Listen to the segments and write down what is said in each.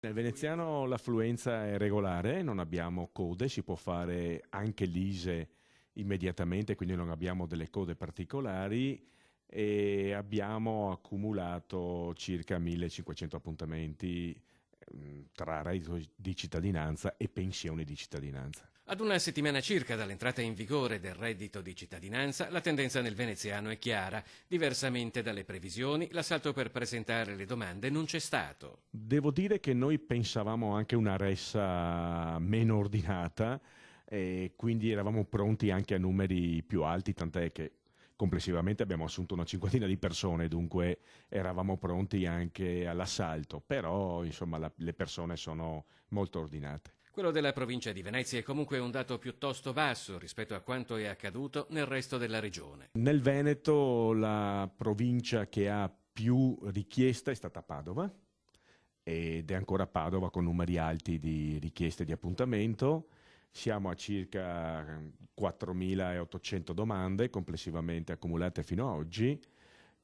Nel veneziano l'affluenza è regolare, non abbiamo code, si può fare anche l'ISE immediatamente, quindi non abbiamo delle code particolari e abbiamo accumulato circa 1500 appuntamenti tra reddito di cittadinanza e pensioni di cittadinanza. Ad una settimana circa dall'entrata in vigore del reddito di cittadinanza, la tendenza nel veneziano è chiara. Diversamente dalle previsioni, l'assalto per presentare le domande non c'è stato. Devo dire che noi pensavamo anche una ressa meno ordinata e quindi eravamo pronti anche a numeri più alti, tant'è che complessivamente abbiamo assunto una cinquantina di persone, dunque eravamo pronti anche all'assalto, però insomma le persone sono molto ordinate. Quello della provincia di Venezia è comunque un dato piuttosto basso rispetto a quanto è accaduto nel resto della regione. Nel Veneto la provincia che ha più richiesta è stata Padova ed è ancora Padova con numeri alti di richieste di appuntamento. Siamo a circa 4.800 domande complessivamente accumulate fino ad oggi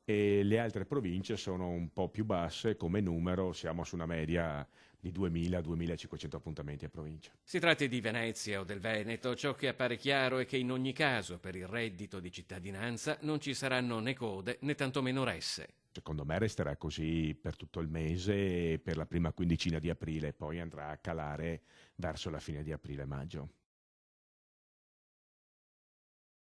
e le altre province sono un po' più basse come numero, siamo su una media di 2.000-2.500 appuntamenti a provincia. Si tratti di Venezia o del Veneto, ciò che appare chiaro è che in ogni caso per il reddito di cittadinanza non ci saranno né code né tantomeno resse. Secondo me resterà così per tutto il mese e per la prima quindicina di aprile, poi andrà a calare verso la fine di aprile-maggio.